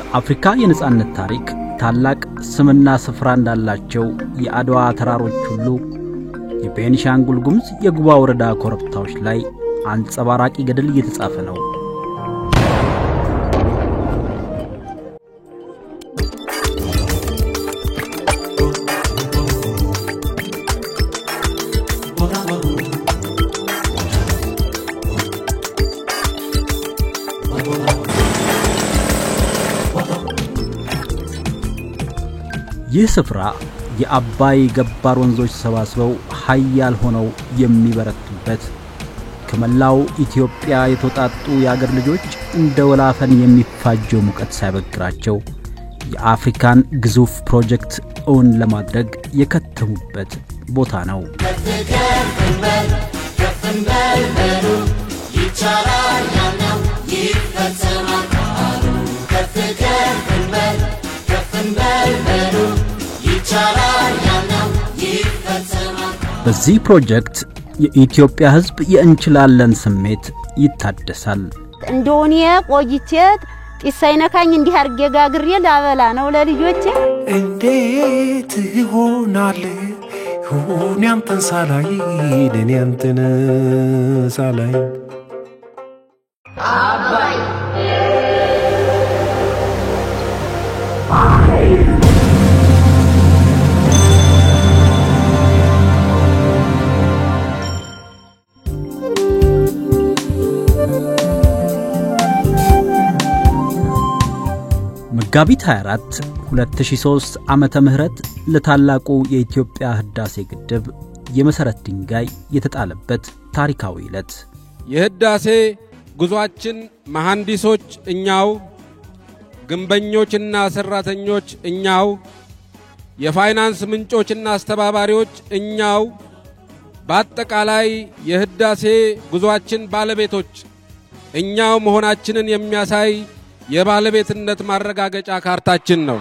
በአፍሪካ የነጻነት ታሪክ ታላቅ ስምና ስፍራ እንዳላቸው የአድዋ ተራሮች ሁሉ የቤኒሻንጉል ጉሙዝ የጉባ ወረዳ ኮረብታዎች ላይ አንጸባራቂ ገድል እየተጻፈ ነው። ይህ ስፍራ የአባይ ገባር ወንዞች ተሰባስበው ኃያል ሆነው የሚበረቱበት ከመላው ኢትዮጵያ የተወጣጡ የአገር ልጆች እንደ ወላፈን የሚፋጀው ሙቀት ሳይበግራቸው የአፍሪካን ግዙፍ ፕሮጀክት ኦን ለማድረግ የከተሙበት ቦታ ነው። በዚህ ፕሮጀክት የኢትዮጵያ ሕዝብ የእንችላለን ስሜት ይታደሳል። እንደሆነ ቆይቼት ጢሳይነካኝ እንዲህ አርጌ ጋግሬ ላበላ ነው ለልጆቼ። እንዴት ይሆናል ሁን ያንተን ሳላይ ለኔ ያንተን ሳላይ አባይ መጋቢት 24 2003 ዓመተ ምህረት ለታላቁ የኢትዮጵያ ህዳሴ ግድብ የመሰረት ድንጋይ የተጣለበት ታሪካዊ ዕለት። የህዳሴ ጉዟችን መሐንዲሶች እኛው፣ ግንበኞችና ሰራተኞች እኛው፣ የፋይናንስ ምንጮችና አስተባባሪዎች እኛው፣ በአጠቃላይ የህዳሴ ጉዟችን ባለቤቶች እኛው መሆናችንን የሚያሳይ የባለቤትነት ማረጋገጫ ካርታችን ነው።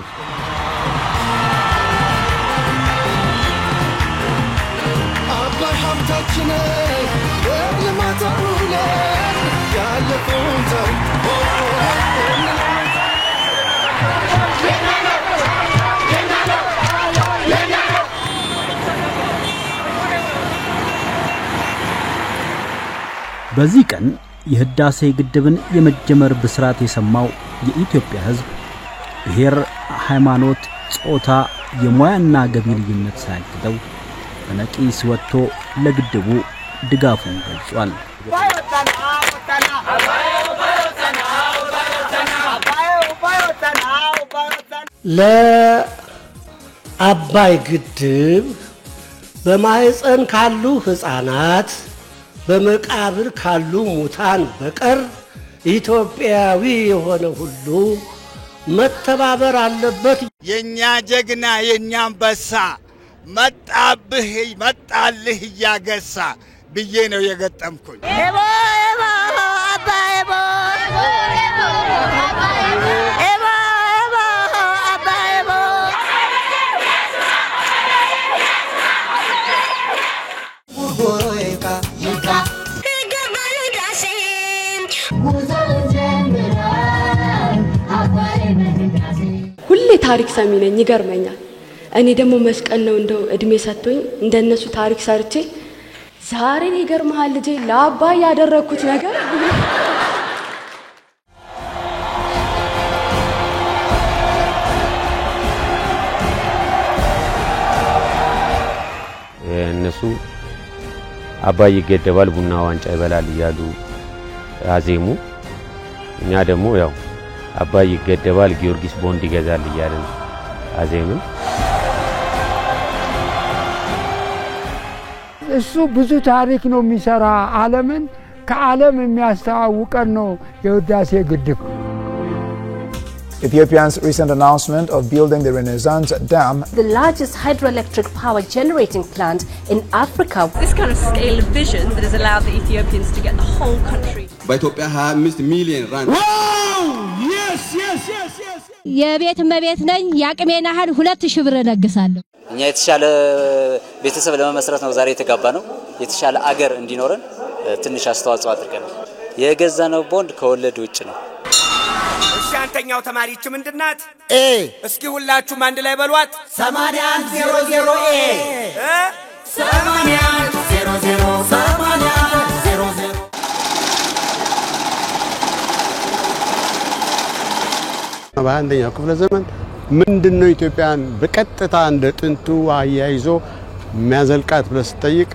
አባይ ሀብታችን ለማታውለ ያለፈውን ታሪክ በዚህ ቀን የህዳሴ ግድብን የመጀመር ብስራት የሰማው የኢትዮጵያ ህዝብ ብሔር፣ ሃይማኖት፣ ጾታ፣ የሙያና ገቢ ልዩነት ሳይገደው በነቂስ ወጥቶ ለግድቡ ድጋፉን ገልጿል። ለአባይ ግድብ በማህፀን ካሉ ህፃናት በመቃብር ካሉ ሙታን በቀር ኢትዮጵያዊ የሆነ ሁሉ መተባበር አለበት። የኛ ጀግና የኛ አንበሳ መጣብህ መጣልህ ያገሳ ብዬ ነው የገጠምኩኝ። ኤቦ ኤቦ አባይ ኤቦ ኤቦ ኤቦ አባይ ኤቦ ሁሌ ታሪክ ሰሚ ነኝ፣ ይገርመኛል። እኔ ደግሞ መስቀል ነው እንደው እድሜ ሰጥቶኝ እንደነሱ ታሪክ ሰርቼ ዛሬ ይገርማል ልጄ ለአባይ ያደረኩት ነገር። እነሱ አባይ ይገደባል ቡና ዋንጫ ይበላል ይያሉ አዜሙ። እኛ ደግሞ ያው አባይ ይገደባል ጊዮርጊስ ቦንድ ይገዛል ይያልን አዜምን። እሱ ብዙ ታሪክ ነው የሚሰራ፣ ዓለምን ከዓለም የሚያስተዋውቀን ነው የህዳሴ ግድብ። Ethiopia's recent announcement of building the Renaissance Dam, the largest hydroelectric power generating plant in Africa. This kind of scale of vision that has allowed the Ethiopians to get the whole country. By Ethiopia 25 million rand. Wow! Yes, yes, yes, yes. የቤት መቤት ነኝ ያቅሜና ሀል 2000 ብር ነገሳለሁ። እኛ የተሻለ ቤተሰብ ለመመስረት ነው ዛሬ የተጋባ ነው። የተሻለ አገር እንዲኖረን ትንሽ አስተዋጽኦ አድርገናል። የገዛነው ቦንድ ከወለድ ውጭ ነው። እሺ አንተኛው ተማሪች ምንድናት? ኤ እስኪ ሁላችሁም አንድ ላይ በሏት 8100 ኤ 8100 በአንደኛው ክፍለ ዘመን ምንድነው ኢትዮጵያን በቀጥታ እንደ ጥንቱ አያይዞ የሚያዘልቃት ብለህ ስትጠይቅ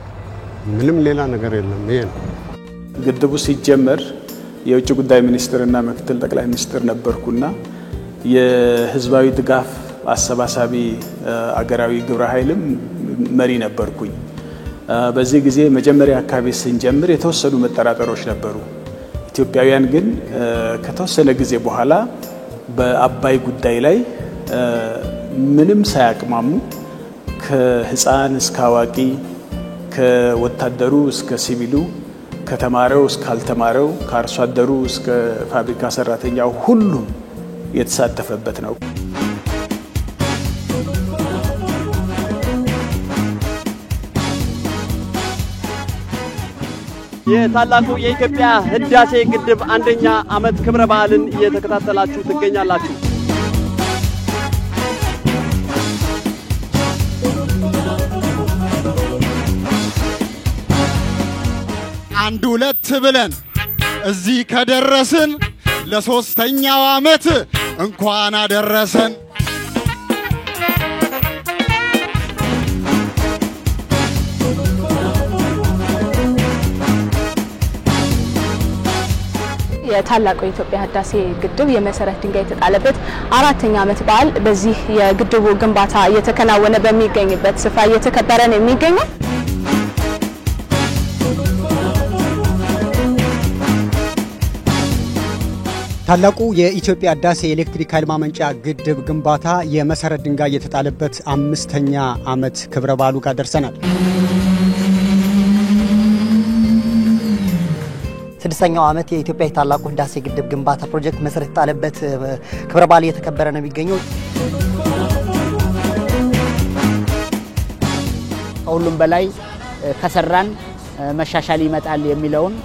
ምንም ሌላ ነገር የለም። ይሄ ነው። ግድቡ ሲጀመር የውጭ ጉዳይ ሚኒስትርና ምክትል ጠቅላይ ሚኒስትር ነበርኩና የህዝባዊ ድጋፍ አሰባሳቢ አገራዊ ግብረ ኃይልም መሪ ነበርኩኝ። በዚህ ጊዜ መጀመሪያ አካባቢ ስንጀምር የተወሰኑ መጠራጠሮች ነበሩ። ኢትዮጵያውያን ግን ከተወሰነ ጊዜ በኋላ በአባይ ጉዳይ ላይ ምንም ሳያቅማሙ ከህፃን እስከ አዋቂ ከወታደሩ እስከ ሲቪሉ ከተማረው እስከ አልተማረው ከአርሶ አደሩ እስከ ፋብሪካ ሰራተኛው ሁሉም የተሳተፈበት ነው። የታላቁ የኢትዮጵያ ህዳሴ ግድብ አንደኛ ዓመት ክብረ በዓልን እየተከታተላችሁ ትገኛላችሁ። አንድ ሁለት ብለን እዚህ ከደረስን ለሶስተኛው ዓመት እንኳን አደረሰን። የታላቁ የኢትዮጵያ ህዳሴ ግድብ የመሰረት ድንጋይ የተጣለበት አራተኛ ዓመት በዓል በዚህ የግድቡ ግንባታ እየተከናወነ በሚገኝበት ስፍራ እየተከበረ ነው የሚገኘው። ታላቁ የኢትዮጵያ ህዳሴ ኤሌክትሪክ ኃይል ማመንጫ ግድብ ግንባታ የመሰረት ድንጋይ የተጣለበት 5ኛ ዓመት ክብረ በዓሉ ጋር ደርሰናል። 6ኛው ዓመት የኢትዮጵያ ታላቁ ህዳሴ ግድብ ግንባታ ፕሮጀክት መሰረት የተጣለበት ክብረ በዓል እየተከበረ ነው የሚገኘው። ከሁሉም በላይ ከሰራን መሻሻል ይመጣል የሚለውን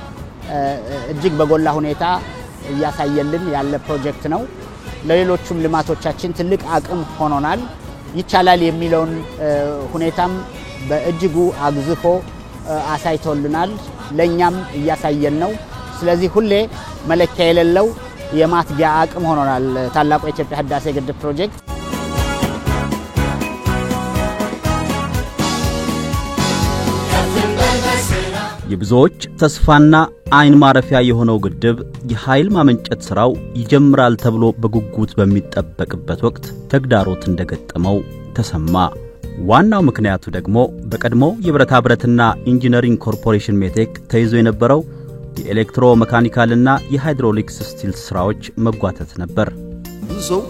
እጅግ በጎላ ሁኔታ እያሳየልን ያለ ፕሮጀክት ነው። ለሌሎችም ልማቶቻችን ትልቅ አቅም ሆኖናል። ይቻላል የሚለውን ሁኔታም በእጅጉ አግዝፎ አሳይቶልናል። ለኛም እያሳየን ነው። ስለዚህ ሁሌ መለኪያ የሌለው የማትጊያ አቅም ሆኖናል ታላቁ የኢትዮጵያ ህዳሴ ግድብ ፕሮጀክት። የብዙዎች ተስፋና አይን ማረፊያ የሆነው ግድብ የኃይል ማመንጨት ስራው ይጀምራል ተብሎ በጉጉት በሚጠበቅበት ወቅት ተግዳሮት እንደገጠመው ተሰማ። ዋናው ምክንያቱ ደግሞ በቀድሞ የብረታ ብረትና ኢንጂነሪንግ ኮርፖሬሽን ሜቴክ ተይዞ የነበረው የኤሌክትሮ መካኒካልና የሃይድሮሊክስ ስቲል ስራዎች መጓተት ነበር። ብዙ ሰው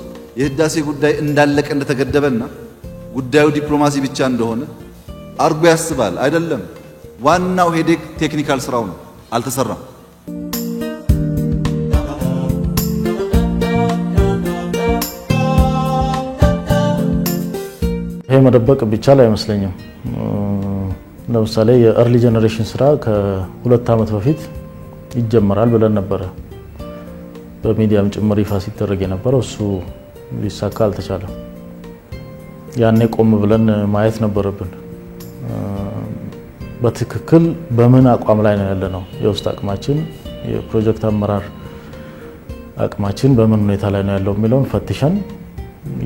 የህዳሴ ጉዳይ እንዳለቀ እንደተገደበና ጉዳዩ ዲፕሎማሲ ብቻ እንደሆነ አርጎ ያስባል። አይደለም። ዋናው ሄዴክ ቴክኒካል ስራው ነው፣ አልተሰራም። ይሄ መደበቅ ቢቻል አይመስለኝም። ለምሳሌ የአርሊ ጄነሬሽን ስራ ከ2 ዓመት በፊት ይጀምራል ብለን ነበር። በሚዲያም ጭምር ይፋ ሲደረግ የነበረው እሱ ሊሳካ አልተቻለም። ያኔ ቆም ብለን ማየት ነበረብን። በትክክል በምን አቋም ላይ ነው ያለነው? የውስጥ አቅማችን፣ የፕሮጀክት አመራር አቅማችን በምን ሁኔታ ላይ ነው ያለው የሚለውን ፈትሸን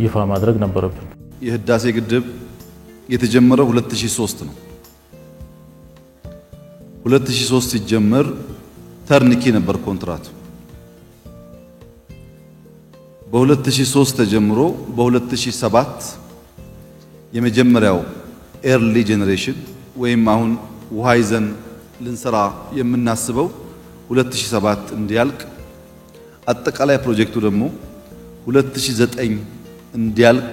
ይፋ ማድረግ ነበረብን። የህዳሴ ግድብ የተጀመረው 2003 ነው። 2003 ሲጀመር ተርኒኪ ነበር ኮንትራቱ። በ2003 ተጀምሮ በ2007 የመጀመሪያው ኤርሊ ጄነሬሽን ወይም አሁን ውሃ ይዘን ልንሰራ የምናስበው 2007 እንዲያልቅ፣ አጠቃላይ ፕሮጀክቱ ደግሞ 2009 እንዲያልቅ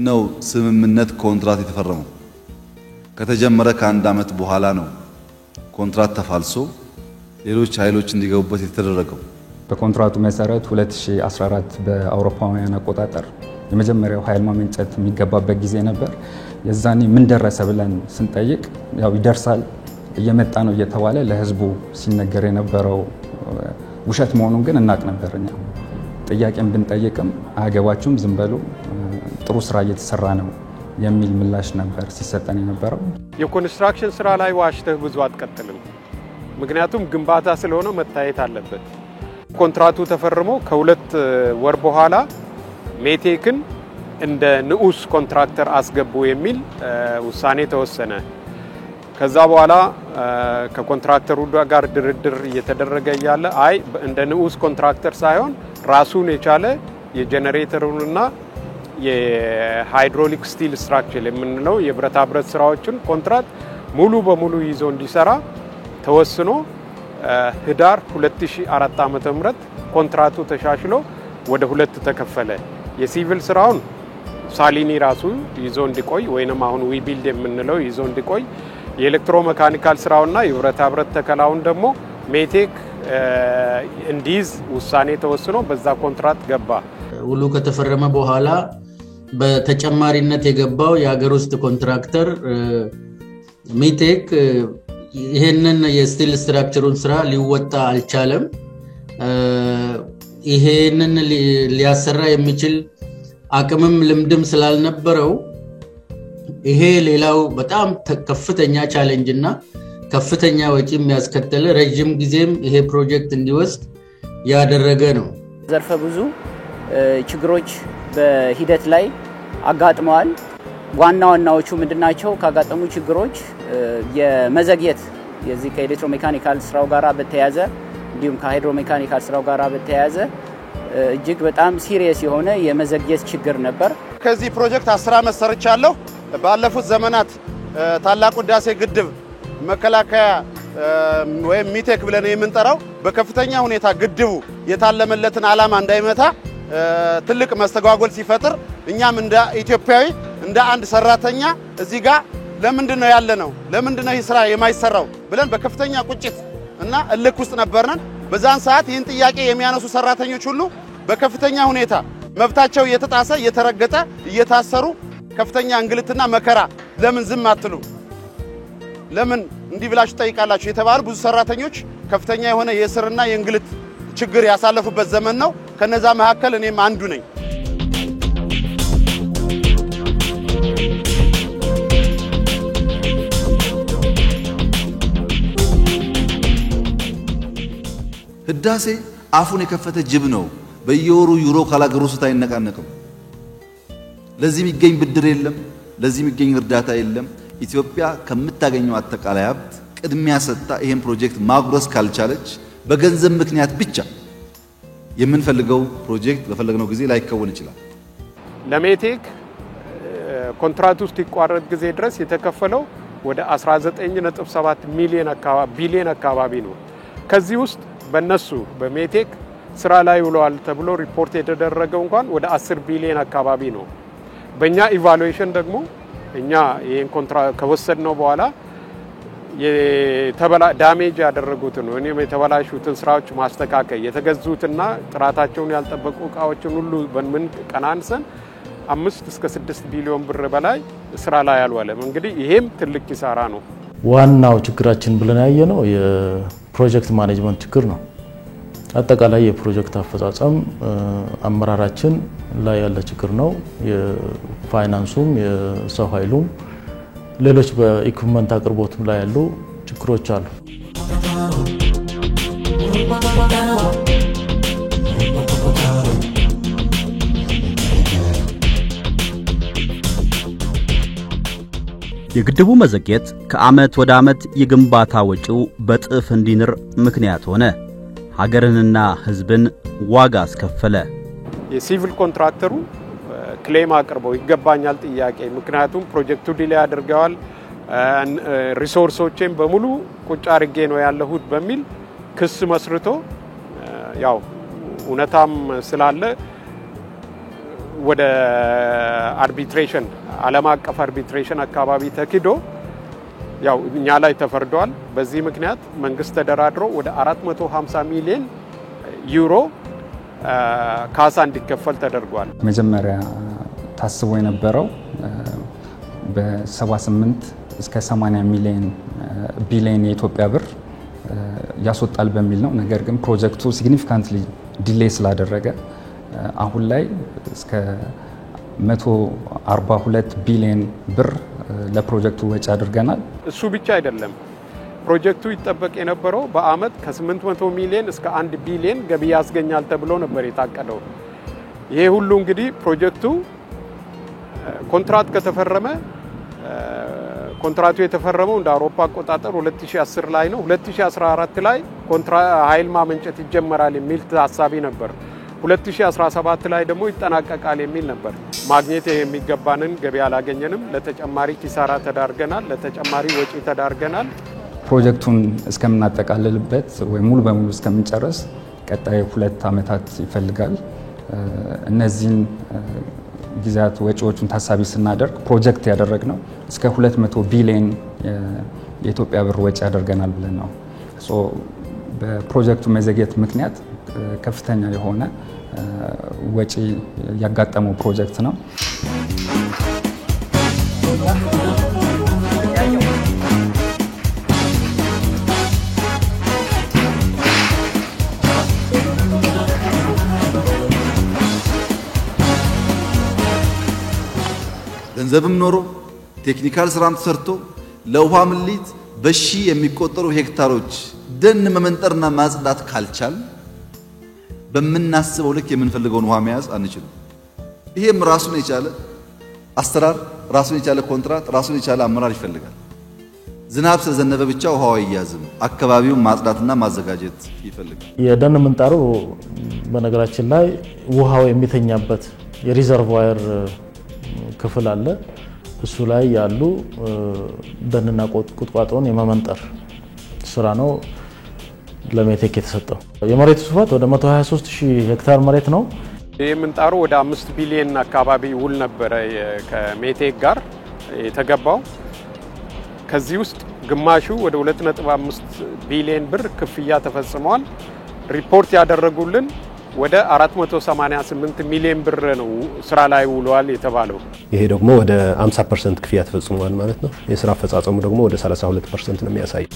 ነው ስምምነት ኮንትራት የተፈረመው። ከተጀመረ ከአንድ ዓመት በኋላ ነው ኮንትራት ተፋልሶ ሌሎች ኃይሎች እንዲገቡበት የተደረገው። በኮንትራቱ መሰረት 2014 በአውሮፓውያን አቆጣጠር የመጀመሪያው ኃይል ማመንጨት የሚገባበት ጊዜ ነበር። የዛኔ ምን ደረሰ ብለን ስንጠይቅ ያው ይደርሳል እየመጣ ነው እየተባለ ለህዝቡ ሲነገር የነበረው ውሸት መሆኑን ግን እናቅ ነበርኛ። ጥያቄን ብንጠይቅም አያገባችሁም ዝም በሉ ጥሩ ስራ እየተሰራ ነው የሚል ምላሽ ነበር ሲሰጠን የነበረው። የኮንስትራክሽን ስራ ላይ ዋሽተህ ብዙ አትቀጥልም። ምክንያቱም ግንባታ ስለሆነ መታየት አለበት። ኮንትራቱ ተፈርሞ ከሁለት ወር በኋላ ሜቴክን እንደ ንዑስ ኮንትራክተር አስገቡ የሚል ውሳኔ ተወሰነ። ከዛ በኋላ ከኮንትራክተሩ ጋር ድርድር እየተደረገ ያለ አይ እንደ ንዑስ ኮንትራክተር ሳይሆን ራሱን የቻለ የጄነሬተሩንና የሃይድሮሊክ ስቲል ስትራክቸር የምንለው የብረታ ብረት ስራዎችን ኮንትራክት ሙሉ በሙሉ ይዞ እንዲሰራ ተወስኖ ህዳር 2004 ዓ.ም ኮንትራቱ ተሻሽሎ ወደ ሁለት ተከፈለ። የሲቪል ስራውን ሳሊኒ ራሱ ይዞ እንዲቆይ ወይንም አሁን ዊ ቢልድ የምንለው ይዞ እንዲቆይ፣ የኤሌክትሮ ሜካኒካል ስራውና የብረታ ብረት ተከላውን ደግሞ ሜቴክ እንዲይዝ ውሳኔ ተወስኖ በዛ ኮንትራክት ገባ። ውሉ ከተፈረመ በኋላ በተጨማሪነት የገባው የሀገር ውስጥ ኮንትራክተር ሜቴክ ይሄንን የስቲል ስትራክቸሩን ስራ ሊወጣ አልቻለም። ይሄንን ሊያሰራ የሚችል አቅምም ልምድም ስላልነበረው ይሄ ሌላው በጣም ከፍተኛ ቻሌንጅ እና ከፍተኛ ወጪ የሚያስከተለ ረጅም ጊዜም ይሄ ፕሮጀክት እንዲወስድ ያደረገ ነው። ዘርፈ ብዙ ችግሮች በሂደት ላይ አጋጥመዋል። ዋና ዋናዎቹ ምንድናቸው? ካጋጠሙ ችግሮች የመዘግየት የዚህ ከኤሌክትሮ ሜካኒካል ስራው ጋራ በተያያዘ እንዲሁም ከሃይድሮ ሜካኒካል ስራው ጋራ በተያያዘ እጅግ በጣም ሲሪየስ የሆነ የመዘግየት ችግር ነበር። ከዚህ ፕሮጀክት 10 ዓመት ሰርቻለሁ። ባለፉት ዘመናት ታላቁ ህዳሴ ግድብ መከላከያ ወይም ሚቴክ ብለን የምንጠራው በከፍተኛ ሁኔታ ግድቡ የታለመለትን ዓላማ እንዳይመታ ትልቅ መስተጓጎል ሲፈጥር እኛም እንደ ኢትዮጵያዊ እንደ አንድ ሰራተኛ እዚህ ጋር ለምንድነው ያለነው ለምንድነው ይህ ስራ የማይሰራው ብለን በከፍተኛ ቁጭት እና እልክ ውስጥ ነበርነን። በዛን ሰዓት ይህን ጥያቄ የሚያነሱ ሰራተኞች ሁሉ በከፍተኛ ሁኔታ መብታቸው እየተጣሰ እየተረገጠ እየታሰሩ ከፍተኛ እንግልትና መከራ ለምን ዝም አትሉ ለምን እንዲህ ብላችሁ ጠይቃላችሁ የተባሉ ብዙ ሰራተኞች ከፍተኛ የሆነ የእስርና የእንግልት ችግር ያሳለፉበት ዘመን ነው። ከነዛ መካከል እኔም አንዱ ነኝ። ህዳሴ አፉን የከፈተ ጅብ ነው። በየወሩ ዩሮ ካላገሩ ስታ አይነቃነቅም። ለዚህ የሚገኝ ብድር የለም፣ ለዚህ የሚገኝ እርዳታ የለም። ኢትዮጵያ ከምታገኘው አጠቃላይ ሀብት ቅድሚያ ሰጥታ ይሄን ፕሮጀክት ማጉረስ ካልቻለች በገንዘብ ምክንያት ብቻ የምንፈልገው ፕሮጀክት በፈለግነው ጊዜ ላይከወን ይችላል። ለሜቴክ ኮንትራክት ውስጥ ይቋረጥ ጊዜ ድረስ የተከፈለው ወደ 19.7 ቢሊዮን አካባቢ ነው። ከዚህ ውስጥ በነሱ በሜቴክ ስራ ላይ ውለዋል ተብሎ ሪፖርት የተደረገው እንኳን ወደ 10 ቢሊዮን አካባቢ ነው። በእኛ ኢቫሉዌሽን ደግሞ እኛ ይሄን ኮንትራክት ከወሰድነው በኋላ ዳሜጅ ያደረጉትን ወይም የተበላሹትን ስራዎች ማስተካከል የተገዙትና ጥራታቸውን ያልጠበቁ እቃዎችን ሁሉ በምን ቀናንሰን 5 እስከ 6 ቢሊዮን ብር በላይ ስራ ላይ ያልዋለም። እንግዲህ ይሄም ትልቅ ኪሳራ ነው። ዋናው ችግራችን ብለን ያየነው የፕሮጀክት ማኔጅመንት ችግር ነው። አጠቃላይ የፕሮጀክት አፈጻጸም አመራራችን ላይ ያለ ችግር ነው። የፋይናንሱም የሰው ኃይሉም ሌሎች በኢኩዊፕመንት አቅርቦትም ላይ ያሉ ችግሮች አሉ። የግድቡ መዘግየት ከዓመት ወደ ዓመት የግንባታ ወጪው በጥፍ እንዲንር ምክንያት ሆነ። ሀገርንና ህዝብን ዋጋ አስከፈለ። የሲቪል ኮንትራክተሩ ክሌም አቅርበው ይገባኛል ጥያቄ ምክንያቱም ፕሮጀክቱ ዲሌይ አድርገዋል ሪሶርሶችን በሙሉ ቁጭ አድርጌ ነው ያለሁት በሚል ክስ መስርቶ ያው እውነታም ስላለ ወደ አርቢትሬሽን ዓለም አቀፍ አርቢትሬሽን አካባቢ ተኪዶ ያው እኛ ላይ ተፈርዷል። በዚህ ምክንያት መንግስት ተደራድሮ ወደ 450 ሚሊዮን ዩሮ ካሳ እንዲከፈል ተደርጓል። መጀመሪያ ታስቦ የነበረው በ78 እስከ 80 ቢሊዮን የኢትዮጵያ ብር ያስወጣል በሚል ነው። ነገር ግን ፕሮጀክቱ ሲግኒፊካንትሊ ዲሌይ ስላደረገ አሁን ላይ እስከ 142 ቢሊዮን ብር ለፕሮጀክቱ ወጪ አድርገናል። እሱ ብቻ አይደለም። ፕሮጀክቱ ይጠበቅ የነበረው በአመት ከ800 ሚሊዮን እስከ 1 ቢሊዮን ገቢ ያስገኛል ተብሎ ነበር የታቀደው። ይሄ ሁሉ እንግዲህ ፕሮጀክቱ ኮንትራክት ከተፈረመ ኮንትራክቱ የተፈረመው እንደ አውሮፓ አቆጣጠር 2010 ላይ ነው። 2014 ላይ ኃይል ማመንጨት ይጀመራል የሚል ታሳቢ ነበር። 2017 ላይ ደግሞ ይጠናቀቃል የሚል ነበር። ማግኘት የሚገባንን ገቢ አላገኘንም። ለተጨማሪ ኪሳራ ተዳርገናል። ለተጨማሪ ወጪ ተዳርገናል። ፕሮጀክቱን እስከምናጠቃልልበት ወይ ሙሉ በሙሉ እስከምንጨርስ ቀጣይ 2 አመታት ይፈልጋል። እነዚህን ጊዜያት ወጪዎቹን ታሳቢ ስናደርግ ፕሮጀክት ያደረግነው እስከ 200 ቢሊዮን የኢትዮጵያ ብር ወጪ ያደርገናል ብለን ነው። በፕሮጀክቱ መዘግየት ምክንያት ከፍተኛ የሆነ ወጪ ያጋጠመው ፕሮጀክት ነው። ገንዘብም ኖሮ ቴክኒካል ስራም ተሰርቶ ለውሃ ምሊት በሺ የሚቆጠሩ ሄክታሮች ደን መመንጠርና ማጽዳት ካልቻል በመናስበው ልክ የምንፈልገውን ውሃ መያዝ አንችልም። ይሄም ራሱን የቻለ አስተራር፣ ራሱን የቻለ ኮንትራት፣ ራሱን የቻለ አመራር ይፈልጋል። ዝናብ ስለዘነበ ብቻ ውሃው አይያዝም። አካባቢውን ማጽዳትና ማዘጋጀት ይፈልጋል። የደን ምንጣሩ በነገራችን ላይ ውሃው የሚተኛበት የሪዘርቫየር ክፍል አለ። እሱ ላይ ያሉ ደንና ቁጥቋጦን የመመንጠር ስራ ነው ለሜቴክ የተሰጠው። የመሬቱ ስፋት ወደ 123,000 ሄክታር መሬት ነው። ይህ ምንጣሩ ወደ 5 ቢሊዮን አካባቢ ውል ነበረ ከሜቴክ ጋር የተገባው። ከዚህ ውስጥ ግማሹ ወደ 2.5 ቢሊዮን ብር ክፍያ ተፈጽሟል። ሪፖርት ያደረጉልን ወደ 488 ሚሊዮን ብር ነው ስራ ላይ ውሏል የተባለው። ይሄ ደግሞ ወደ 50% ክፍያ ተፈጽሟል ማለት ነው። የስራ አፈጻጸሙ ደግሞ ወደ 32% ነው የሚያሳየው።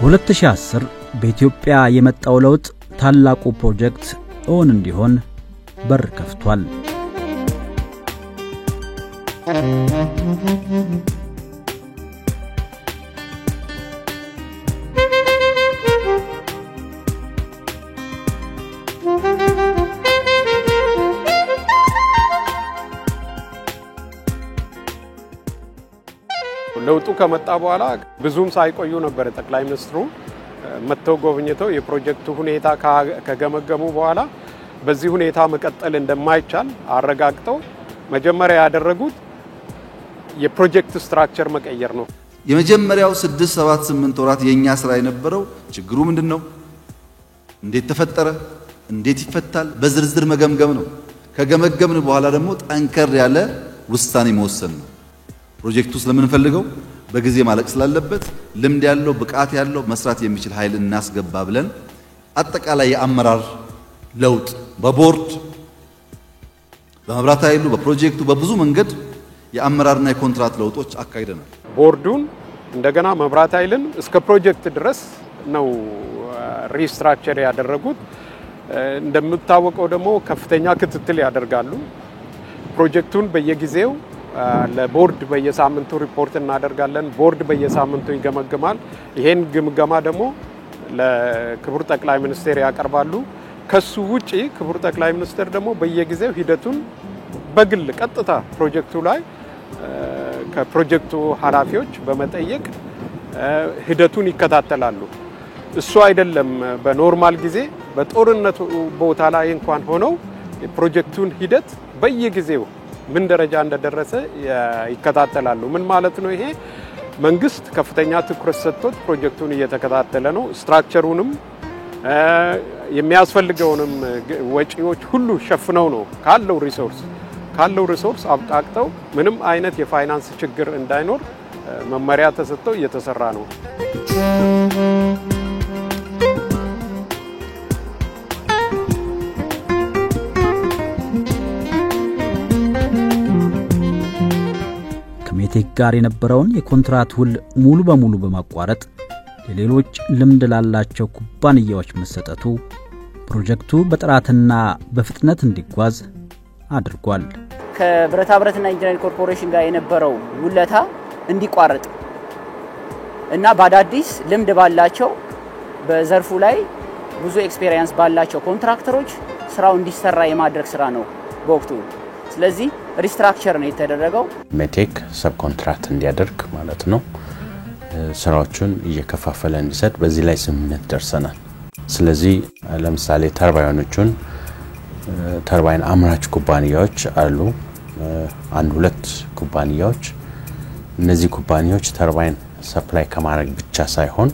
2010 በኢትዮጵያ የመጣው ለውጥ ታላቁ ፕሮጀክት እውን እንዲሆን በር ከፍቷል። ለውጡ ከመጣ በኋላ ብዙም ሳይቆዩ ነበር ጠቅላይ ሚኒስትሩ መጥተው ጎብኝተው የፕሮጀክቱ ሁኔታ ከገመገሙ በኋላ በዚህ ሁኔታ መቀጠል እንደማይቻል አረጋግጠው መጀመሪያ ያደረጉት የፕሮጀክት ስትራክቸር መቀየር ነው። የመጀመሪያው 6 7 8 ወራት የኛ ስራ የነበረው ችግሩ ምንድነው? እንዴት ተፈጠረ? እንዴት ይፈታል? በዝርዝር መገምገም ነው። ከገመገምን በኋላ ደግሞ ጠንከር ያለ ውሳኔ መወሰን ነው። ፕሮጀክቱ ስለምንፈልገው በጊዜ ማለቅ ስላለበት ልምድ ያለው ብቃት ያለው መስራት የሚችል ኃይል እናስገባ ብለን አጠቃላይ የአመራር ለውጥ በቦርድ በመብራት ኃይሉ በፕሮጀክቱ በብዙ መንገድ የአመራርና የኮንትራት ለውጦች አካሂደናል። ቦርዱን እንደገና መብራት ኃይልን እስከ ፕሮጀክት ድረስ ነው ሪስትራክቸር ያደረጉት። እንደምታወቀው ደግሞ ከፍተኛ ክትትል ያደርጋሉ። ፕሮጀክቱን በየጊዜው ለቦርድ በየሳምንቱ ሪፖርት እናደርጋለን። ቦርድ በየሳምንቱ ይገመግማል። ይሄን ግምገማ ደግሞ ለክቡር ጠቅላይ ሚኒስትር ያቀርባሉ። ከሱ ውጪ ክቡር ጠቅላይ ሚኒስትር ደግሞ በየጊዜው ሂደቱን በግል ቀጥታ ፕሮጀክቱ ላይ ከፕሮጀክቱ ኃላፊዎች በመጠየቅ ሂደቱን ይከታተላሉ። እሱ አይደለም በኖርማል ጊዜ በጦርነት ቦታ ላይ እንኳን ሆነው የፕሮጀክቱን ሂደት በየጊዜው ምን ደረጃ እንደደረሰ ይከታተላሉ። ምን ማለት ነው? ይሄ መንግስት ከፍተኛ ትኩረት ሰጥቶት ፕሮጀክቱን እየተከታተለ ነው። ስትራክቸሩንም የሚያስፈልገውንም ወጪዎች ሁሉ ሸፍነው ነው ካለው ሪሶርስ አብቃቅተው ምንም አይነት የፋይናንስ ችግር እንዳይኖር መመሪያ ተሰጥቶ እየተሰራ ነው። ከሜቴክ ጋር የነበረውን የኮንትራት ውል ሙሉ በሙሉ በማቋረጥ የሌሎች ልምድ ላላቸው ኩባንያዎች መሰጠቱ ፕሮጀክቱ በጥራትና በፍጥነት እንዲጓዝ አድርጓል። ከብረታ ብረትና ኢንጂነሪንግ ኮርፖሬሽን ጋር የነበረው ውለታ እንዲቋረጥ እና በአዳዲስ ልምድ ባላቸው በዘርፉ ላይ ብዙ ኤክስፒሪየንስ ባላቸው ኮንትራክተሮች ስራው እንዲሰራ የማድረግ ስራ ነው በወቅቱ። ስለዚህ ሪስትራክቸር ነው የተደረገው። ሜቴክ ሰብ ኮንትራክት እንዲያደርግ ማለት ነው። ስራዎቹን እየከፋፈለ እንዲሰጥ በዚህ ላይ ስምምነት ደርሰናል። ስለዚህ ለምሳሌ ተርባይን አምራች ኩባንያዎች አሉ። አንድ ሁለት ኩባንያዎች እነዚህ ኩባንያዎች ተርባይን ሰፕላይ ከማድረግ ብቻ ሳይሆን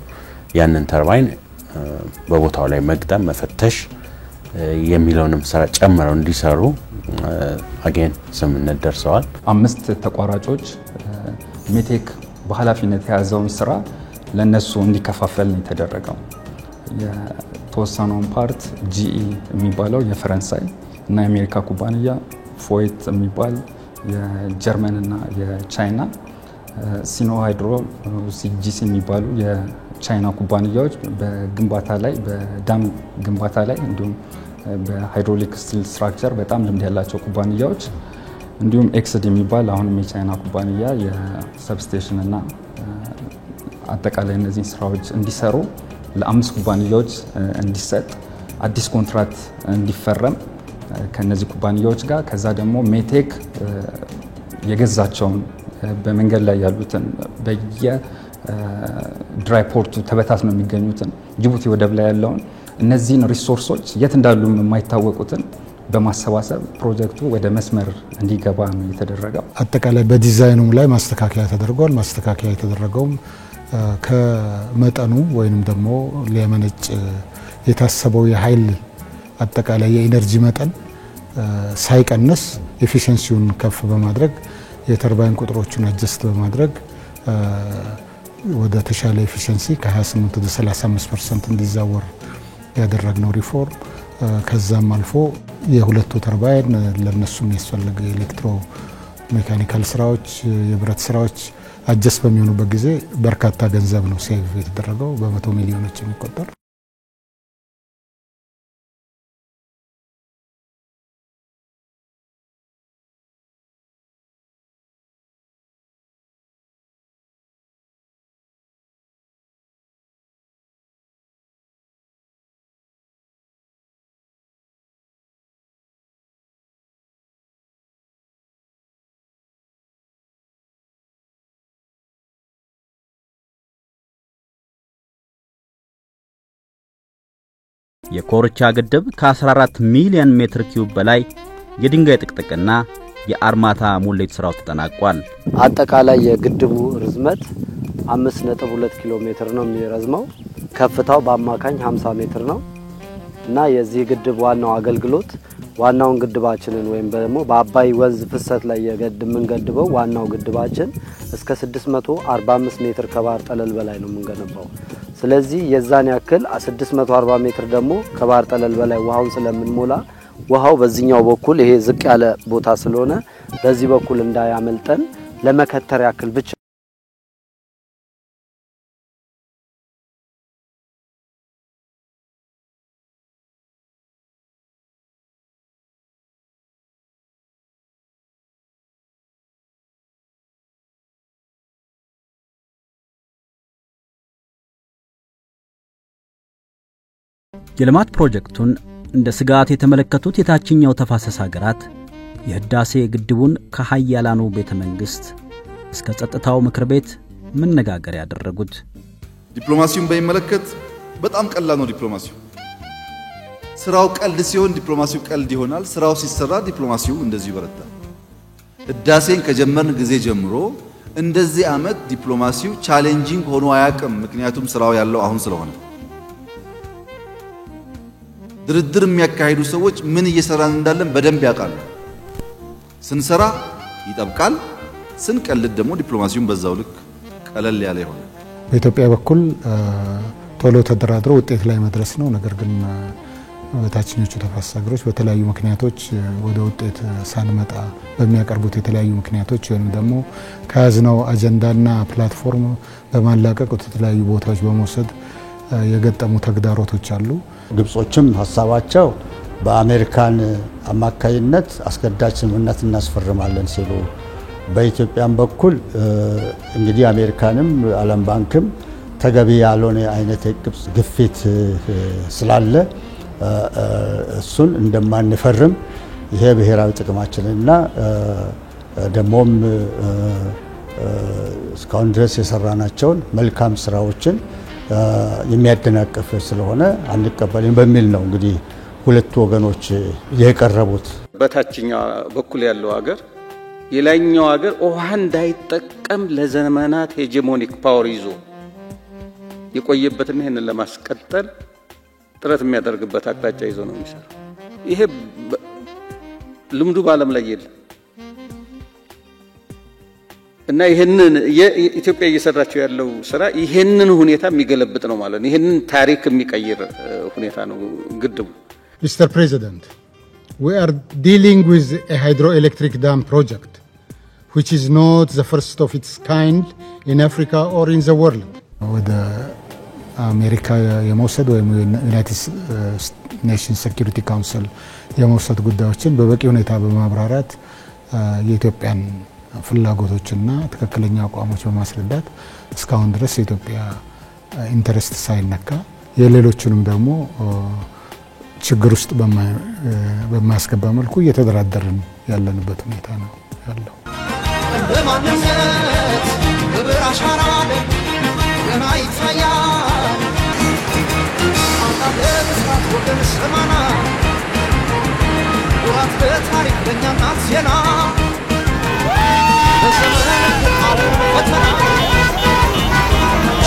ያንን ተርባይን በቦታው ላይ መግጠም መፈተሽ የሚለውንም ስራ ጨምረው እንዲሰሩ አገን ስምምነት ደርሰዋል። 5 ተቋራጮች ሜቴክ በኃላፊነት የያዘውን ስራ ለነሱ እንዲከፋፈል ነው የተደረገው። የተወሰነውን ፓርት ጂኢ የሚባለው የፈረንሳይ እና የአሜሪካ ኩባንያ፣ ፎይት የሚባል የጀርመን እና የቻይና፣ ሲኖ ሃይድሮ ሲጂሲ የሚባሉ የቻይና ኩባንያዎች በግንባታ ላይ በዳም ግንባታ ላይ እንዲሁም በሃይድሮሊክ ስቲል ስትራክቸር በጣም ልምድ ያላቸው ኩባንያዎች፣ እንዲሁም ኤክስድ የሚባል አሁንም የቻይና ኩባንያ የሰብስቴሽን እና አጠቃላይ እነዚህ ስራዎች እንዲሰሩ ለ5 ኩባንያዎች እንዲሰጥ አዲስ ኮንትራክት እንዲፈረም ከነዚህ ኩባንያዎች ጋር ከዛ ደግሞ ሜቴክ የገዛቸውን በመንገድ ላይ ያሉትን በየድራይ ፖርቱ ተበታትነው የሚገኙትን ጅቡቲ ወደብ ላይ ያለውን እነዚህን ሪሶርሶች የት እንዳሉ የማይታወቁትን በማሰባሰብ ፕሮጀክቱ ወደ መስመር እንዲገባ ነው የተደረገው። አጠቃላይ በዲዛይኑም ላይ ማስተካከያ ተደርጓል። ማስተካከያ የተደረገውም ከመጠኑ ወይንም ደግሞ ሊያመነጭ የታሰበው የኃይል አጠቃላይ የኢነርጂ መጠን ሳይቀንስ ኤፊሺየንሲውን ከፍ በማድረግ የተርባይን ቁጥሮችን አጀስት በማድረግ ወደ ተሻለ ኤፊሺየንሲ ከ28 ወደ 35% እንዲዛወር ያደረግነው ሪፎርም ከዛም አልፎ የሁለቱ ተርባይን ለነሱ የሚያስፈልግ ኤሌክትሮ ሜካኒካል ስራዎች የብረት ስራዎች አጀስት በሚሆኑበት ጊዜ በርካታ ገንዘብ ነው ሴቭ የተደረገው በመቶ ሚሊዮኖች የሚቆጠር። የኮርቻ ግድብ ከ14 ሚሊዮን ሜትር ኪዩብ በላይ የድንጋይ ጥቅጥቅና የአርማታ ሙሌት ስራው ተጠናቋል። አጠቃላይ የግድቡ ርዝመት 5.2 ኪሎ ሜትር ነው የሚረዝመው። ከፍታው በአማካኝ 50 ሜትር ነው እና የዚህ ግድብ ዋናው አገልግሎት ዋናውን ግድባችንን ወይም ደግሞ በአባይ ወንዝ ፍሰት ላይ የምንገድበው ዋናው ግድባችን እስከ 645 ሜትር ከባህር ጠለል በላይ ነው የምንገነባው። ስለዚህ የዛን ያክል 640 ሜትር ደግሞ ከባህር ጠለል በላይ ውሃውን ስለምንሞላ ውሃው በዚህኛው በኩል ይሄ ዝቅ ያለ ቦታ ስለሆነ በዚህ በኩል እንዳያመልጠን ለመከተር ያክል ብቻ የልማት ፕሮጀክቱን እንደ ስጋት የተመለከቱት የታችኛው ተፋሰስ ሀገራት የህዳሴ ግድቡን ከሃያላኑ ቤተ መንግስት እስከ ጸጥታው ምክር ቤት መነጋገር ያደረጉት ዲፕሎማሲውን በሚመለከት በጣም ቀላል ነው። ዲፕሎማሲው ስራው ቀልድ ሲሆን ዲፕሎማሲው ቀልድ ይሆናል። ስራው ሲሰራ ዲፕሎማሲው እንደዚህ ይበረታል። ህዳሴን ከጀመርን ጊዜ ጀምሮ እንደዚህ አመት ዲፕሎማሲው ቻሌንጂንግ ሆኖ አያውቅም። ምክንያቱም ስራው ያለው አሁን ስለሆነ ድርድር የሚያካሂዱ ሰዎች ምን እየሰራን እንዳለን በደንብ ያውቃሉ። ስንሰራ ይጠብቃል፣ ስንቀልድ ደግሞ ዲፕሎማሲውን በዛው ልክ ቀለል ያለ ይሆናል። በኢትዮጵያ በኩል ቶሎ ተደራድሮ ውጤት ላይ መድረስ ነው። ነገር ግን በታችኞቹ ተፋሰስ ሀገሮች በተለያዩ ምክንያቶች ወደ ውጤት ሳንመጣ በሚያቀርቡት የተለያዩ ምክንያቶች ወይም ደግሞ ከያዝነው አጀንዳና ፕላትፎርም በማላቀቅ የተለያዩ ቦታዎች በመውሰድ የገጠሙ ተግዳሮቶች አሉ። ግብጾችም ሀሳባቸው በአሜሪካን አማካይነት አስገዳጅ ስምምነት እናስፈርማለን ሲሉ በኢትዮጵያም በኩል እንግዲህ አሜሪካንም ዓለም ባንክም ተገቢ ያልሆነ አይነት የግብጽ ግፊት ስላለ እሱን እንደማንፈርም ይሄ ብሔራዊ ጥቅማችንና ደሞም እስካሁን ድረስ የሰራናቸውን መልካም ስራዎችን የሚያደናቅፍ ስለሆነ አንቀበልም በሚል ነው እንግዲህ ሁለቱ ወገኖች የቀረቡት። በታችኛው በኩል ያለው ሀገር የላይኛው ሀገር ውሃ እንዳይጠቀም ለዘመናት ሄጀሞኒክ ፓወር ይዞ የቆየበትና ይሄንን ለማስቀጠል ጥረት የሚያደርግበት አቅጣጫ ይዞ ነው የሚሰራው። ይሄ ልምዱ በዓለም ላይ የለም እና ይሄንን ኢትዮጵያ እየሰራቸው ያለው ስራ ይሄንን ሁኔታ የሚገለብጥ ነው ማለት ነው። ይሄንን ታሪክ የሚቀይር ሁኔታ ነው ግድቡ። Mr. President, we are dealing with a hydroelectric dam project which is not the first of its kind in Africa or in the world. ወደ አሜሪካ የመውሰድ ወይም ዩናይትድ ኔሽንስ ሴኩሪቲ ካውንስል የመውሰድ ጉዳዮችን በበቂ ሁኔታ በማብራራት የኢትዮጵያን ፍላጎቶችና ትክክለኛ አቋሞች በማስረዳት እስካሁን ድረስ የኢትዮጵያ ኢንተረስት ሳይነካ የሌሎችንም ደግሞ ችግር ውስጥ በማያስገባ መልኩ እየተደራደርን ያለንበት ሁኔታ ነው ያለው። በማንነት ክብር አሻራ ገና ይታያል። አንዳንድ ምስራት ወገን ሰማና ወራት በታሪክ ለእኛ ናት ዜና በዘመን ቃሉ ፈተና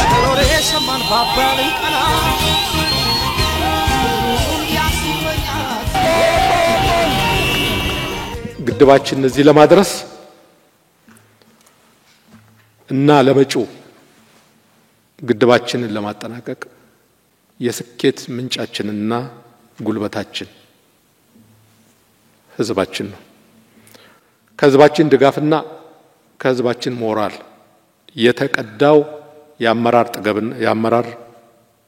ቸሮሬ ሰማን ባባልን ቀና ግድባችን እዚህ ለማድረስ እና ለመጪው ግድባችንን ለማጠናቀቅ የስኬት ምንጫችንና ጉልበታችን ህዝባችን ነው። ከህዝባችን ድጋፍና ከህዝባችን ሞራል የተቀዳው የአመራር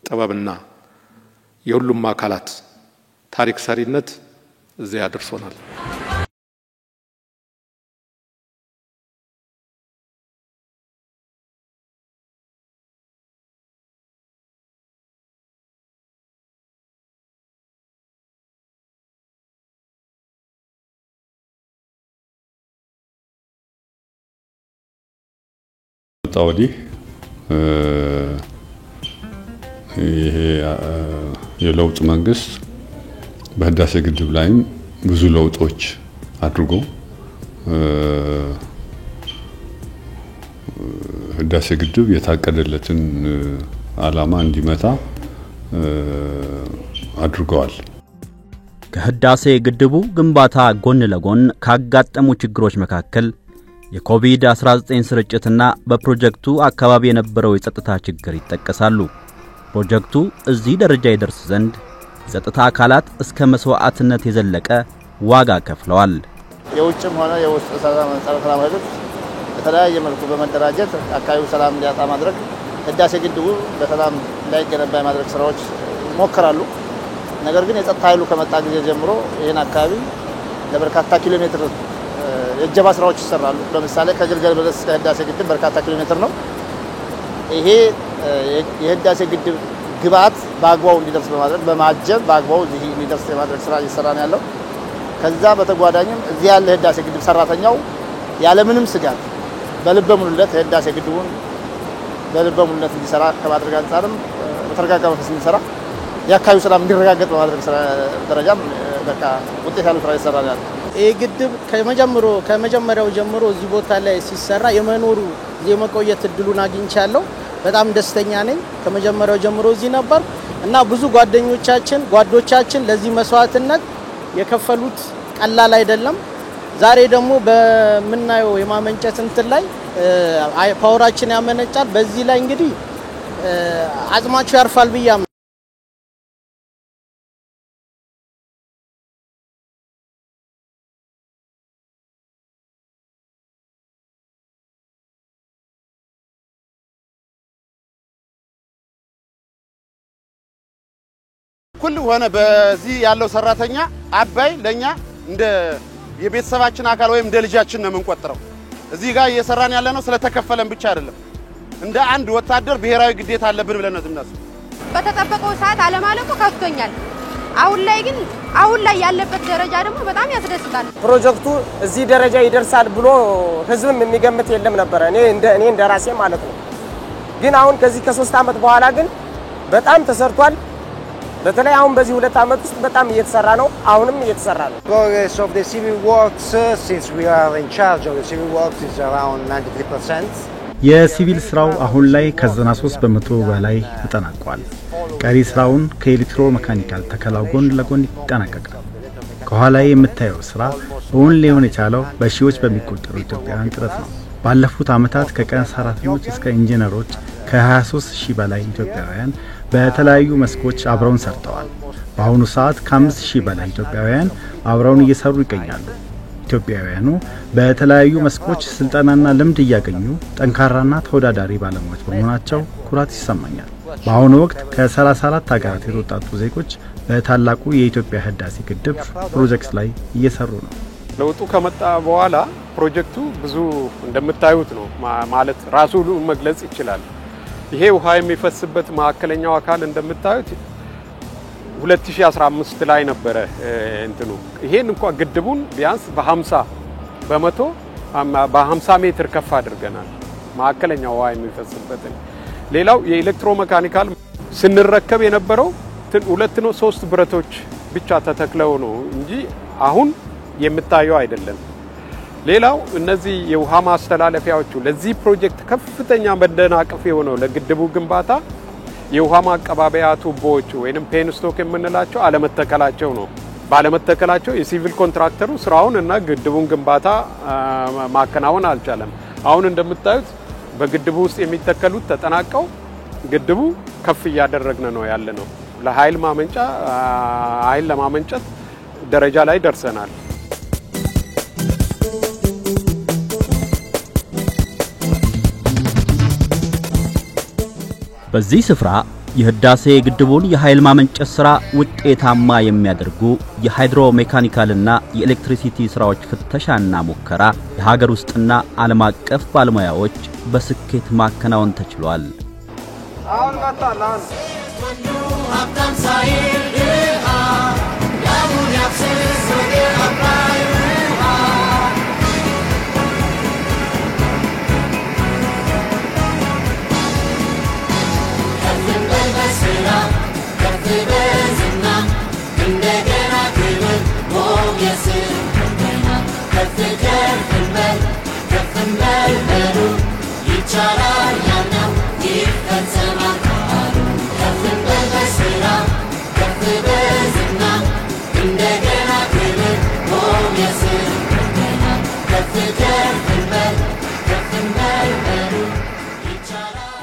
ጥበብና የሁሉም አካላት ታሪክ ሰሪነት እዚህ አድርሶናል። ወዲህ ይሄ የለውጥ መንግስት በህዳሴ ግድብ ላይም ብዙ ለውጦች አድርጎ ህዳሴ ግድብ የታቀደለትን ዓላማ እንዲመታ አድርገዋል። ከህዳሴ ግድቡ ግንባታ ጎን ለጎን ካጋጠሙ ችግሮች መካከል የኮቪድ-19 ስርጭትና በፕሮጀክቱ አካባቢ የነበረው የጸጥታ ችግር ይጠቀሳሉ። ፕሮጀክቱ እዚህ ደረጃ ይደርስ ዘንድ የጸጥታ አካላት እስከ መስዋዕትነት የዘለቀ ዋጋ ከፍለዋል። የውጭም ሆነ የውስጥ ሰላም ኃይሎች በተለያየ መልኩ በመደራጀት አካባቢው ሰላም እንዲያጣ ማድረግ፣ ህዳሴ ግድቡ በሰላም እንዳይገነባ የማድረግ ስራዎች ይሞክራሉ። ነገር ግን የጸጥታ ኃይሉ ከመጣ ጊዜ ጀምሮ ይህን አካባቢ ለበርካታ ኪሎ ሜትር የእጀባ ስራዎች ይሰራሉ። ለምሳሌ ከግልገል በለስ እስከ ህዳሴ ግድብ በርካታ ኪሎ ሜትር ነው። ይሄ የህዳሴ ግድብ ግብዓት በአግባቡ እንዲደርስ በማድረግ በማጀብ በአግባቡ እዚህ እንዲደርስ የማድረግ ስራ እየሰራ ነው ያለው። ከዛ በተጓዳኝም እዚህ ያለ ህዳሴ ግድብ ሰራተኛው ያለምንም ስጋት በልበ ሙሉነት ህዳሴ ግድቡን በልበ ሙሉነት እንዲሰራ ከማድረግ አንጻርም በተረጋጋ መንፈስ እንዲሰራ የአካባቢው ሰላም እንዲረጋገጥ በማድረግ ደረጃም በቃ ውጤት ያለው ስራ እየሰራ ነው ያለው። ይህ ግድብ ከመጀመሪያው ጀምሮ እዚህ ቦታ ላይ ሲሰራ የመኖሩ የመቆየት እድሉን አግኝቻለሁ። በጣም ደስተኛ ነኝ። ከመጀመሪያው ጀምሮ እዚህ ነበር እና ብዙ ጓዶቻችን ለዚህ መስዋዕትነት የከፈሉት ቀላል አይደለም። ዛሬ ደግሞ በመናየው የማመንጨት እንትን ላይ ፓወራችን ያመነጫል። በዚህ ላይ እንግዲህ አጽማቸው ያርፋል ብዬ በኩል ሆነ በዚህ ያለው ሰራተኛ አባይ ለኛ እንደ የቤተሰባችን አካል ወይም እንደ ልጃችን ነው የምንቆጥረው። እዚህ ጋር እየሰራን ያለነው ስለተከፈለን ብቻ አይደለም። እንደ አንድ ወታደር ብሔራዊ ግዴታ አለብን ብለን ነው ዝምናስ በተጠበቀው ሰዓት አለማለቁ ከፍቶኛል። አሁን ላይ ያለበት ደረጃ ደግሞ በጣም ያስደስታል። ፕሮጀክቱ እዚህ ደረጃ ይደርሳል ብሎ ህዝብም የሚገምት የለም ነበር እኔ እንደ ራሴ ማለት ነው። ግን አሁን ከዚህ ከ3 አመት በኋላ ግን በጣም ተሰርቷል። በተለይ አሁን በዚህ 2 አመት ውስጥ በጣም እየተሰራ ነው። አሁንም እየተሰራ ነው። Progress of the civil works since we are in charge of the civil works is around 93%. የሲቪል ስራው አሁን ላይ ከ93% በላይ ተጠናቋል። ቀሪ ስራውን ከኤሌክትሮ መካኒካል ተከላው ጎን ለጎን ይጠናቀቃል። ከኋላ የምታየው ስራ እውን ሊሆን የቻለው በሺዎች በሚቆጠሩ ኢትዮጵያውያን ጥረት ነው። ባለፉት አመታት ከቀን ሰራተኞች እስከ ኢንጂነሮች ከ23000 በላይ ኢትዮጵያውያን በተለያዩ መስኮች አብረውን ሰርተዋል። በአሁኑ ሰዓት ከ5000 በላይ ኢትዮጵያውያን አብረውን እየሰሩ ይገኛሉ። ኢትዮጵያውያኑ በተለያዩ መስኮች ስልጠናና ልምድ እያገኙ ጠንካራና ተወዳዳሪ ባለሙያዎች በመሆናቸው ኩራት ይሰማኛል። በአሁኑ ወቅት ከ34 ሀገራት የተውጣጡ ዜጎች በታላቁ የኢትዮጵያ ህዳሴ ግድብ ፕሮጀክት ላይ እየሰሩ ነው። ለውጡ ከመጣ በኋላ ፕሮጀክቱ ብዙ እንደምታዩት ነው ማለት ራሱ መግለጽ ይችላል። ይሄ ውሃ የሚፈስበት ማዕከለኛው አካል እንደምታዩት 2015 ላይ ነበረ እንትኑ ይሄን እንኳን ግድቡን ቢያንስ በ50 ሜትር ከፍ አድርገናል ማዕከለኛው ውሃ የሚፈስበትን። ሌላው የኤሌክትሮ መካኒካል ስንረከብ የነበረው 2 ነው 3 ብረቶች ብቻ ተተክለው ነው እንጂ አሁን የምታየው አይደለም። ሌላው እነዚህ የውሃ ማስተላለፊያዎቹ ለዚህ ፕሮጀክት ከፍተኛ መደናቀፍ የሆነው ለግድቡ ግንባታ የውሃ ማቀባበያ ቱቦዎች ወይንም ፔንስቶክ የምንላቸው አለመተከላቸው ነው። ባለመተከላቸው የሲቪል ኮንትራክተሩ ስራውን እና ግድቡን ግንባታ ማከናወን አልቻለም። አሁን እንደምታዩት በግድቡ ውስጥ የሚተከሉት ተጠናቀው ግድቡ ከፍ እያደረግን ነው ያለነው። ለኃይል ለማመንጨት ደረጃ ላይ ደርሰናል። በዚህ ስፍራ የህዳሴ ግድቡን የኃይል ማመንጨት ሥራ ውጤታማ የሚያደርጉ የሃይድሮ ሜካኒካልና የኤሌክትሪሲቲ ስራዎች ፍተሻና ሙከራ የሀገር ውስጥና ዓለም አቀፍ ባለሙያዎች በስኬት ማከናወን ተችሏል።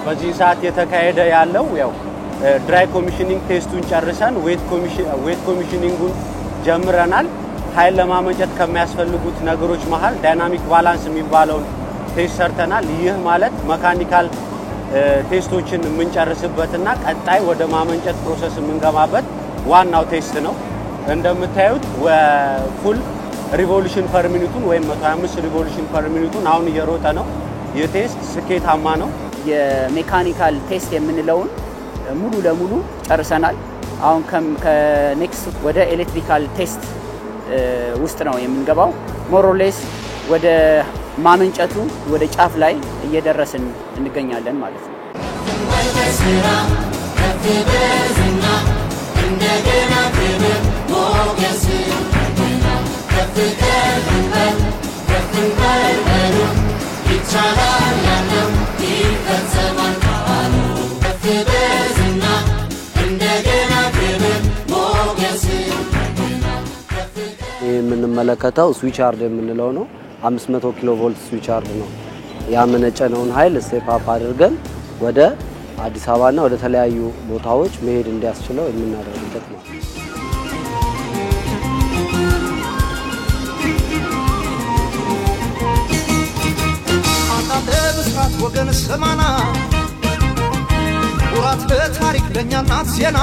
በዚህ ሰዓት የተካሄደ ያለው ያው ድራይ ኮሚሽኒንግ ቴስቱን ጨርሰን ዌት ኮሚሽኒንጉን ጀምረናል። ኃይል ለማመንጨት ከሚያስፈልጉት ነገሮች መሃል ዳይናሚክ ባላንስ የሚባለውን ቴስት ሰርተናል። ይህ ማለት መካኒካል ቴስቶችን የምንጨርስበትና ቀጣይ ወደ ማመንጨት ፕሮሰስ የምንገባበት ዋናው ቴስት ነው። እንደምታዩት ፉል ሪቮሉሽን ፐር ሚኒቱን ወይም 125 ሪቮሉሽን ፐር ሚኒቱን አሁን እየሮጠ ነው። ይህ ቴስት ስኬታማ ነው። የሜካኒካል ቴስት የምንለውን ሙሉ ለሙሉ ጨርሰናል። አሁን ከኔክስት ወደ ኤሌክትሪካል ቴስት ውስጥ ነው የምንገባው። ሞሮሌስ ወደ ማመንጨቱ ወደ ጫፍ ላይ እየደረስን እንገኛለን ማለት ነው። የምንመለከተው ስዊች አርድ የምንለው ነው። 500 ኪሎ ቮልት ስዊች አርድ ነው። ያመነጨነውን ኃይል ስቴፕ አፕ አድርገን ወደ አዲስ አበባና ወደ ተለያዩ ቦታዎች መሄድ እንዲያስችለው የምናደርግበት ነው። አታደብስራት ወገን ሰማና ኩራት ለታሪክ ለኛ ናት ዜና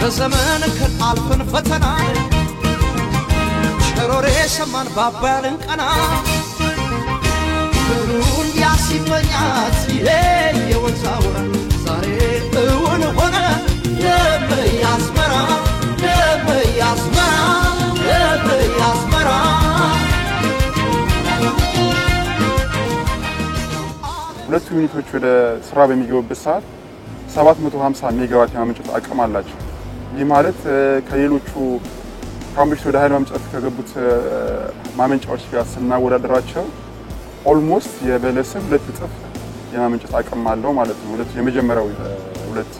ከዘመን ከአልፈን ፈተና ሸሮሬ ሰማን ባባልን ቀና ብሩን ያሲመኛት ይሄ የወንዛወራ ዛሬ እውን ሆነ የበያስመራ የበያስመራ የበያስመራ ሁለቱ ዩኒቶች ወደ ስራ በሚገቡበት ሰዓት 750 ሜጋዋት የማመንጨት አቅም አላቸው። ይህ ማለት ከሌሎቹ ካምብሪጅ ወደ ኃይል ማመንጨት ከገቡት ማመንጫዎች ጋር ስናወዳደራቸው ኦልሞስት የበለስን 2 እጥፍ የማመንጨት አቅም አለው ማለት ነው። ሁለቱ የመጀመሪያው ሁለት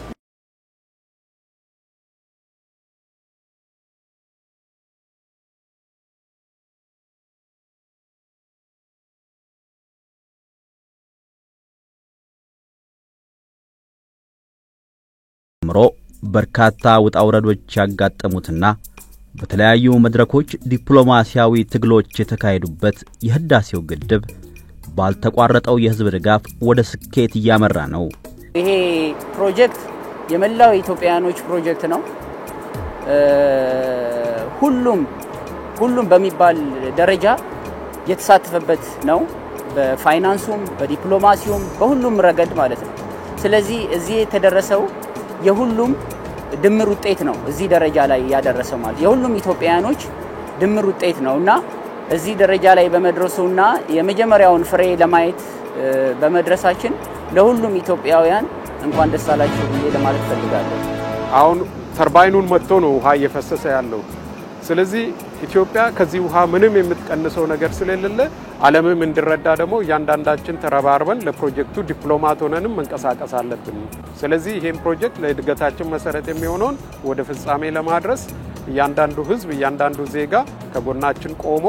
ምሮ በርካታ ውጣ ውረዶች ያጋጠሙትና በተለያዩ መድረኮች ዲፕሎማሲያዊ ትግሎች የተካሄዱበት የህዳሴው ግድብ ባልተቋረጠው የህዝብ ድጋፍ ወደ ስኬት እያመራ ነው። ይሄ ፕሮጀክት የመላው ኢትዮጵያኖች ፕሮጀክት ነው። ሁሉም በሚባል ደረጃ የተሳተፈበት ነው። በፋይናንሱም በዲፕሎማሲውም በሁሉም ረገድ ማለት ነው። ስለዚህ እዚህ የተደረሰው የሁሉም ድምር ውጤት ነው። እዚህ ደረጃ ላይ ያደረሰው ማለት የሁሉም ኢትዮጵያኖች ድምር ውጤት ነውና እዚህ ደረጃ ላይ በመድረሱና የመጀመሪያውን ፍሬ ለማየት በመድረሳችን ለሁሉም ኢትዮጵያውያን እንኳን ደስ አላችሁ ብዬ ለማለት ፈልጋለሁ። አሁን ተርባይኑን መጥቶ ነው ውሃ እየፈሰሰ ያለው። ስለዚህ ኢትዮጵያ ከዚህ ውሃ ምንም የምትቀንሰው ነገር ስለሌለ ዓለምም እንዲረዳ ደግሞ እያንዳንዳችን ተረባርበን ለፕሮጀክቱ ዲፕሎማት ሆነንም መንቀሳቀስ አለብን። ስለዚህ ይሄን ፕሮጀክት ለእድገታችን መሰረት የሚሆነውን ወደ ፍጻሜ ለማድረስ እያንዳንዱ ህዝብ እያንዳንዱ ዜጋ ከጎናችን ቆሞ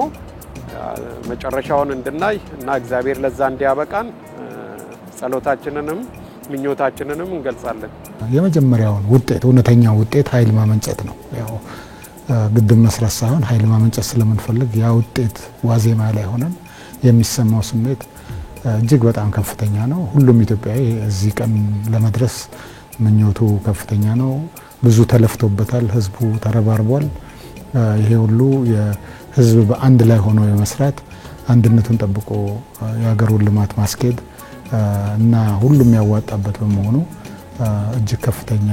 መጨረሻውን እንድናይ እና እግዚአብሔር ለዛ እንዲያበቃን ጸሎታችንንም ምኞታችንንም እንገልጻለን። የመጀመሪያውን ውጤት እውነተኛው ውጤት ኃይል ማመንጨት ነው። ያው ግድብ መስራት ሳይሆን ኃይል ማመንጨት ስለምንፈልግ ያ ውጤት ዋዜማ ላይ ሆነን የሚሰማው ስሜት እጅግ በጣም ከፍተኛ ነው። ሁሉም ኢትዮጵያዊ እዚህ ቀን ለመድረስ ምኞቱ ከፍተኛ ነው። ብዙ ተለፍቶበታል። ህዝቡ ተረባርቧል። ይሄ ሁሉ የህዝብ በአንድ ላይ ሆኖ የመስራት አንድነቱን ጠብቆ የሀገሩን ልማት ማስኬድ እና ሁሉም ያዋጣበት በመሆኑ እጅግ ከፍተኛ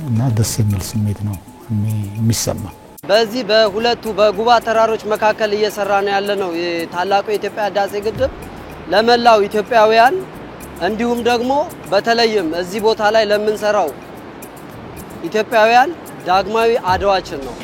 እና ደስ የሚል ስሜት ነው የሚሰማ። በዚህ በሁለቱ በጉባ ተራሮች መካከል እየሰራ ነው ያለነው የታላቁ የኢትዮጵያ ህዳሴ ግድብ ለመላው ኢትዮጵያውያን እንዲሁም ደግሞ በተለይም እዚህ ቦታ ላይ ለምንሰራው ኢትዮጵያውያን ዳግማዊ አድዋችን ነው።